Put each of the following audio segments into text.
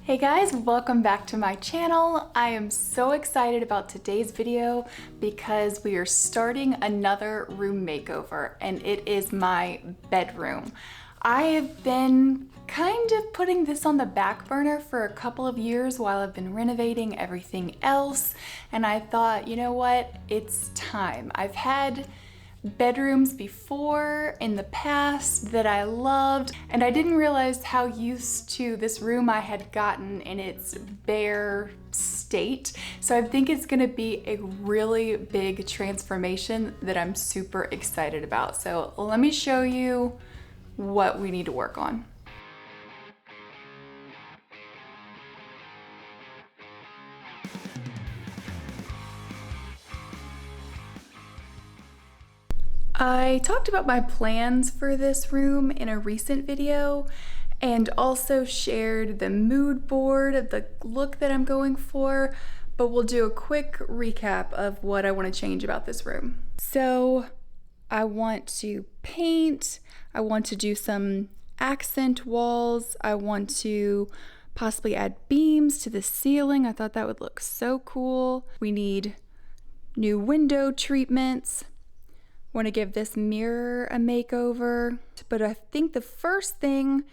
Hey guys, welcome back to my channel. I am so excited about today's video because we are starting another room makeover and it is my bedroom. I have been kind of putting this on the back burner for a couple of years while I've been renovating everything else, and I thought, you know what, it's time. I've had bedrooms before in the past that I loved, and I didn't realize how used to this room I had gotten in its bare state. So I think it's gonna be a really big transformation that I'm super excited about. So let me show you what we need to work on. I talked about my plans for this room in a recent video and also shared the mood board of the look that I'm going for, but we'll do a quick recap of what I want to change about this room. So I want to paint, I want to do some accent walls, I want to possibly add beams to the ceiling. I thought that would look so cool. We need new window treatments. Want to give this mirror a makeover, but I think the first thing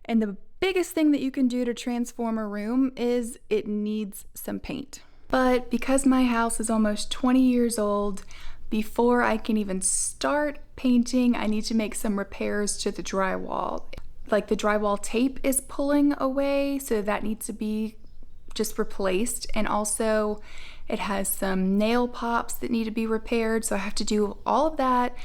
and the biggest thing that you can do to transform a room is it needs some paint. But because my house is almost 20 years old, before I can even start painting, I need to make some repairs to the drywall. Like the drywall tape is pulling away, so that needs to be just replaced, and also it has some nail pops that need to be repaired, so I have to do all of that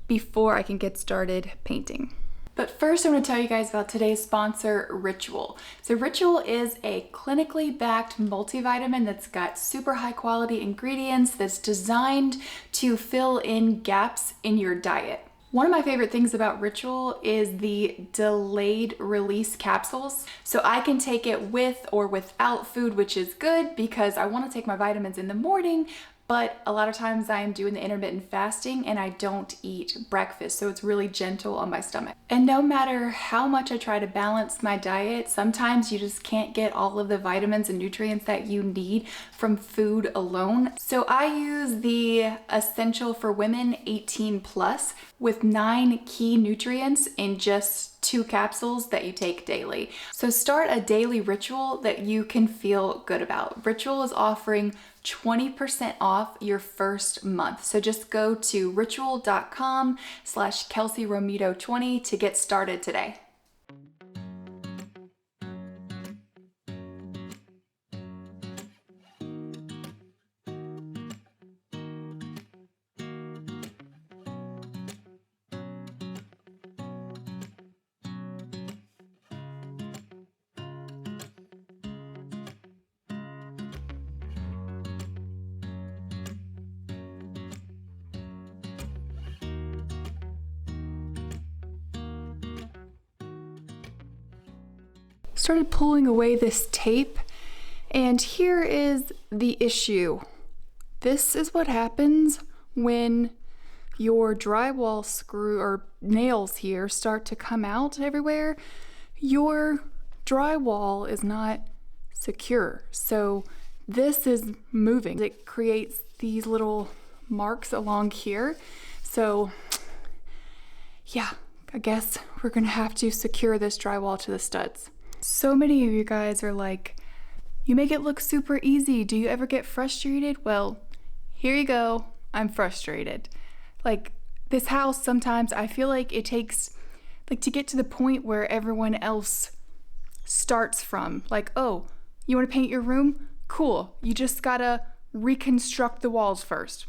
before I can get started painting. But first I want to tell you guys about today's sponsor, Ritual. So Ritual is a clinically backed multivitamin that's got super high quality ingredients that's designed to fill in gaps in your diet. One of my favorite things about Ritual is the delayed release capsules. So I can take it with or without food, which is good because I want to take my vitamins in the morning, but a lot of times I'm doing the intermittent fasting and I don't eat breakfast, so it's really gentle on my stomach. And no matter how much I try to balance my diet, sometimes you just can't get all of the vitamins and nutrients that you need from food alone. So I use the Essential for Women 18+ with 9 key nutrients in just 2 capsules that you take daily. So start a daily ritual that you can feel good about. Ritual is offering 20% off your first month. So just go to ritual.com/KelseyRomito20 to get started today. Started pulling away this tape, and here is the issue. This is what happens when your drywall screw or nails here start to come out everywhere. Your drywall is not secure, so this is moving. It creates these little marks along here. So yeah, I guess we're gonna have to secure this drywall to the studs. So many of you guys are like, you make it look super easy. Do you ever get frustrated? Well, here you go. I'm frustrated. Like this house, sometimes I feel like it takes, like to get to the point where everyone else starts from. Like, oh, you want to paint your room? Cool. You just gotta reconstruct the walls first.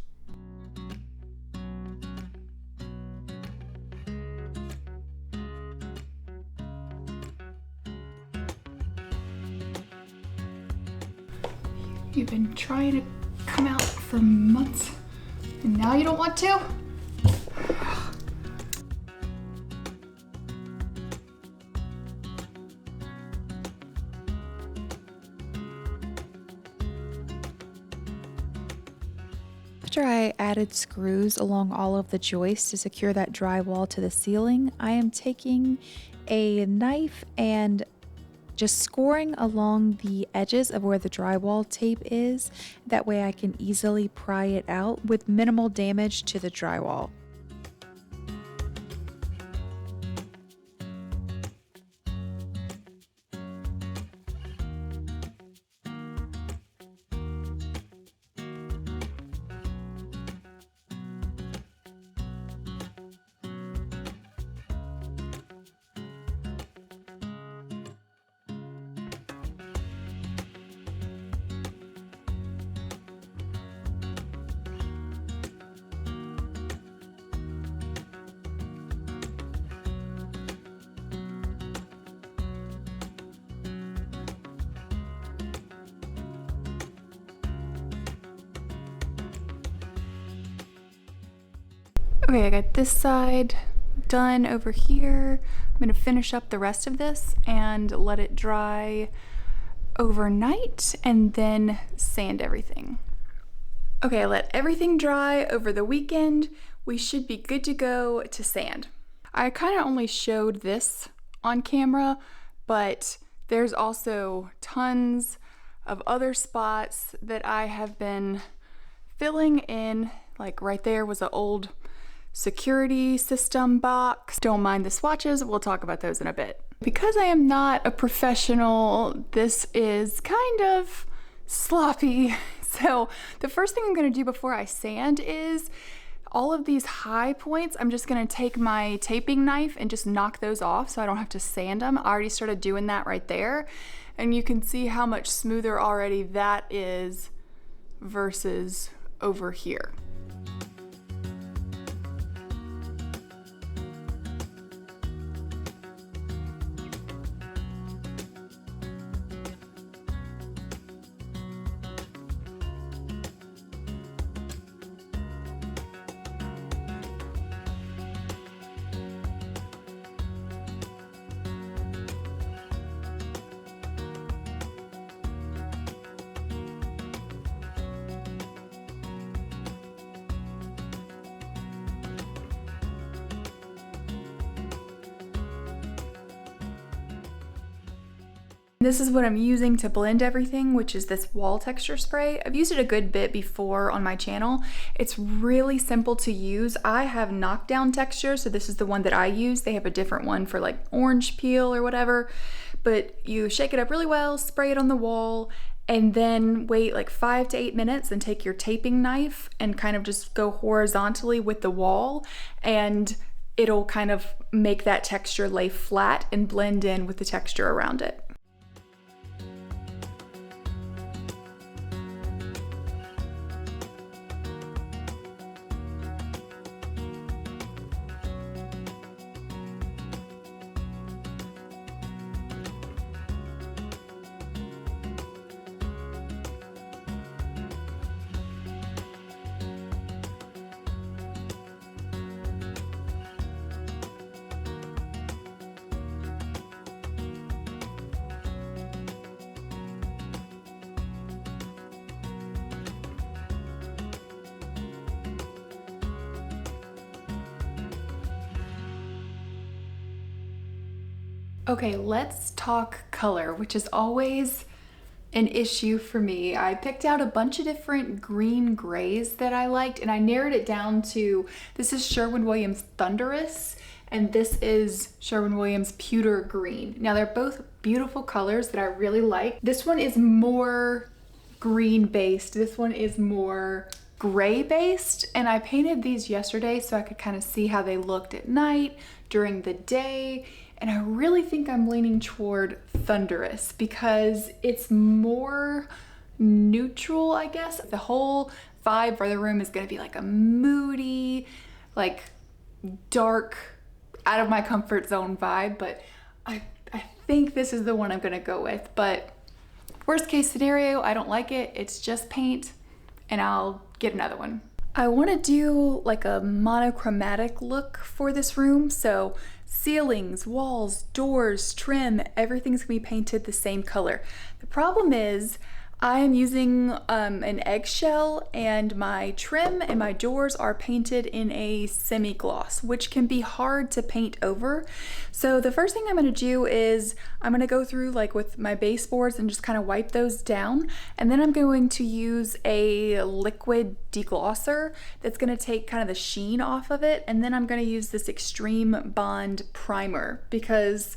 You've been trying to come out for months, and now you don't want to? After I added screws along all of the joists to secure that drywall to the ceiling, I am taking a knife and just scoring along the edges of where the drywall tape is. That way I can easily pry it out with minimal damage to the drywall. Okay, I got this side done over here. I'm gonna finish up the rest of this and let it dry overnight and then sand everything. Okay, I let everything dry over the weekend. We should be good to go to sand. I kind of only showed this on camera, but there's also tons of other spots that I have been filling in. Like right there was an old security system box. Don't mind the swatches, we'll talk about those in a bit. Because I am not a professional, this is kind of sloppy. So the first thing I'm gonna do before I sand is all of these high points, I'm just gonna take my taping knife and just knock those off so I don't have to sand them. I already started doing that right there. And you can see how much smoother already that is versus over here. This is what I'm using to blend everything, which is this wall texture spray. I've used it a good bit before on my channel. It's really simple to use. I have knockdown texture, so this is the one that I use. They have a different one for like orange peel or whatever, but you shake it up really well, spray it on the wall, and then wait like 5 to 8 minutes and take your taping knife and kind of just go horizontally with the wall, and it'll kind of make that texture lay flat and blend in with the texture around it. Okay, let's talk color, which is always an issue for me. I picked out a bunch of different green grays that I liked, and I narrowed it down to, this is Sherwin Williams Thunderous, and this is Sherwin Williams Pewter Green. Now they're both beautiful colors that I really like. This one is more green based, this one is more gray based, and I painted these yesterday so I could kind of see how they looked at night, during the day. And I really think I'm leaning toward Thunderous because it's more neutral, I guess. The whole vibe for the room is gonna be like a moody, like dark, out of my comfort zone vibe, but I think this is the one I'm gonna go with. But worst case scenario, I don't like it, it's just paint, and I'll get another one. I wanna do like a monochromatic look for this room, so ceilings, walls, doors, trim, everything's gonna be painted the same color. The problem is I am using an eggshell, and my trim and my doors are painted in a semi-gloss, which can be hard to paint over. So the first thing I'm going to do is I'm going to go through like with my baseboards and just kind of wipe those down, and then I'm going to use a liquid deglosser that's going to take kind of the sheen off of it, and then I'm going to use this Extreme Bond primer because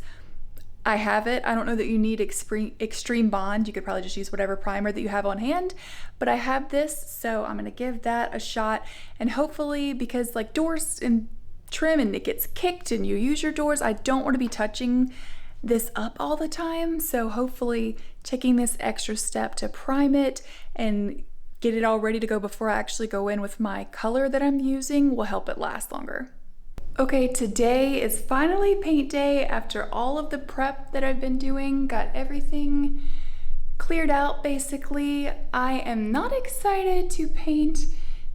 I have it. I don't know that you need extreme bond. You could probably just use whatever primer that you have on hand, but I have this, so I'm gonna give that a shot. And hopefully, because like doors and trim and it gets kicked and you use your doors, I don't want to be touching this up all the time. So hopefully taking this extra step to prime it and get it all ready to go before I actually go in with my color that I'm using will help it last longer. Okay, today is finally paint day after all of the prep that I've been doing. Got everything cleared out basically. I am not excited to paint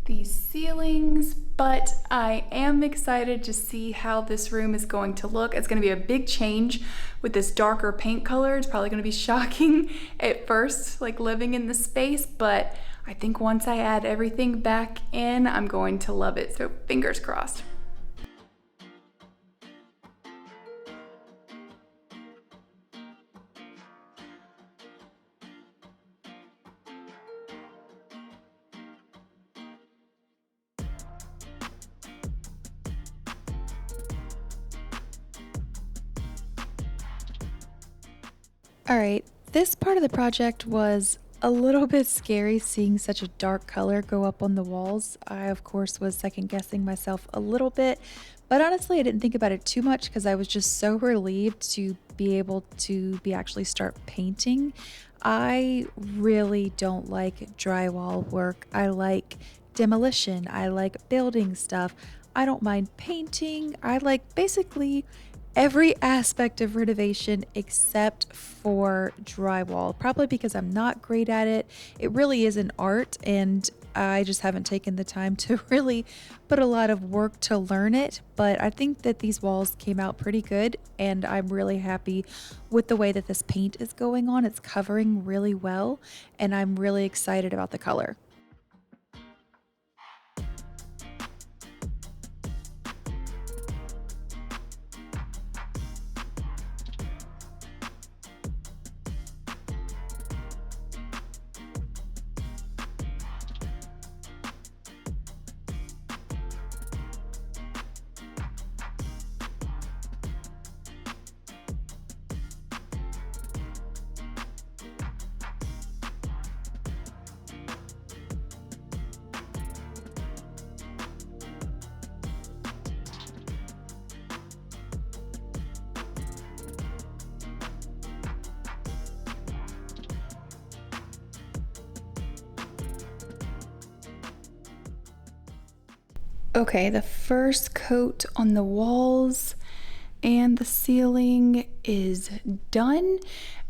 these ceilings, but I am excited to see how this room is going to look. It's going to be a big change with this darker paint color. It's probably going to be shocking at first, like living in the space, but I think once I add everything back in, I'm going to love it. So fingers crossed. All right, this part of the project was a little bit scary seeing such a dark color go up on the walls. I, of course, was second guessing myself a little bit, but honestly, I didn't think about it too much because I was just so relieved to be able to actually start painting. I really don't like drywall work. I like demolition. I like building stuff. I don't mind painting. I like basically every aspect of renovation except for drywall, probably because I'm not great at it. It really is an art, and I just haven't taken the time to really put a lot of work to learn it. But I think that these walls came out pretty good, and I'm really happy with the way that this paint is going on. It's covering really well, and I'm really excited about the color. Okay, the first coat on the walls and the ceiling is done.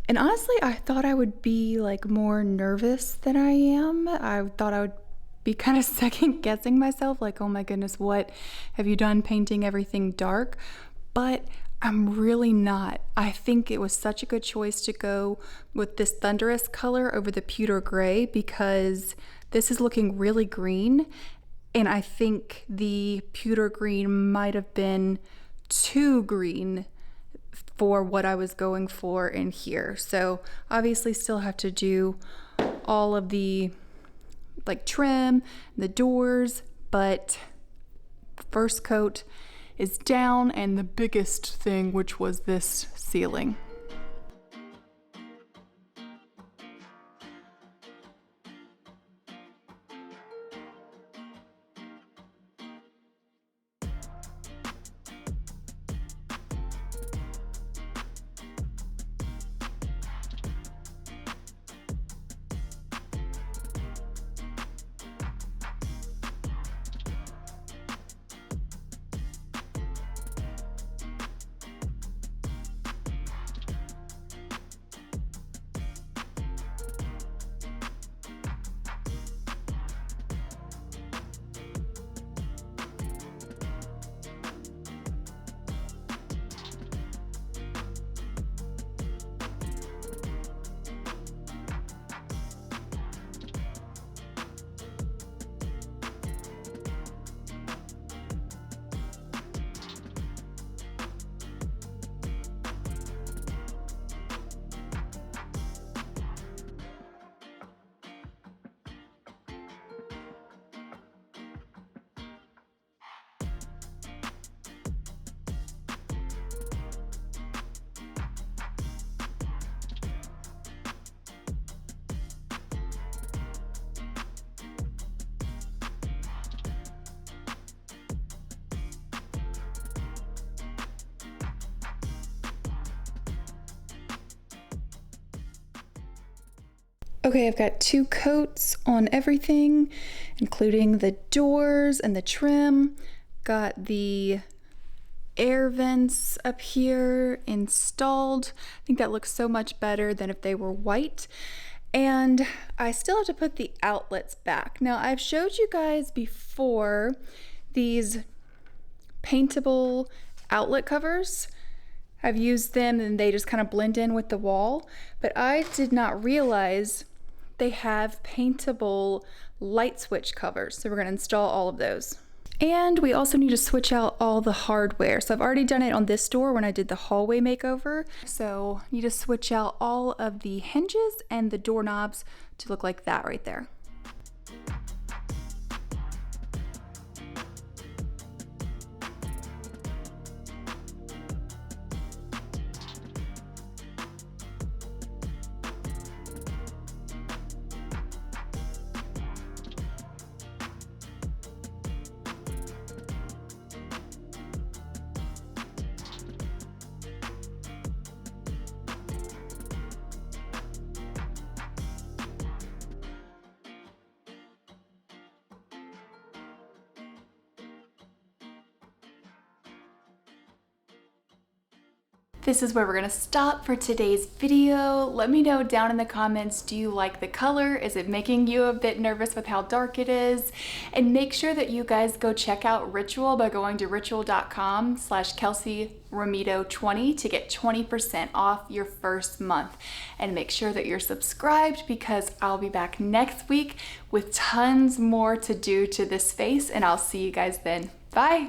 And honestly, I thought I would be like more nervous than I am. I thought I would be kind of second guessing myself, like, oh my goodness, what have you done painting everything dark? But I'm really not. I think it was such a good choice to go with this Thunderous color over the pewter gray because this is looking really green. And I think the pewter green might have been too green for what I was going for in here. So obviously still have to do all of the like trim, the doors, but first coat is down, and the biggest thing, which was this ceiling. Okay, I've got 2 coats on everything, including the doors and the trim. Got the air vents up here installed. I think that looks so much better than if they were white. And I still have to put the outlets back. Now, I've showed you guys before these paintable outlet covers. I've used them and they just kind of blend in with the wall, but I did not realize they have paintable light switch covers. So we're going to install all of those. And we also need to switch out all the hardware. So I've already done it on this door when I did the hallway makeover. So you need to switch out all of the hinges and the doorknobs to look like that right there. This is where we're gonna stop for today's video. Let me know down in the comments, do you like the color? Is it making you a bit nervous with how dark it is? And make sure that you guys go check out Ritual by going to ritual.com/KelseyRomito20 to get 20% off your first month. And make sure that you're subscribed because I'll be back next week with tons more to do to this face, and I'll see you guys then. Bye.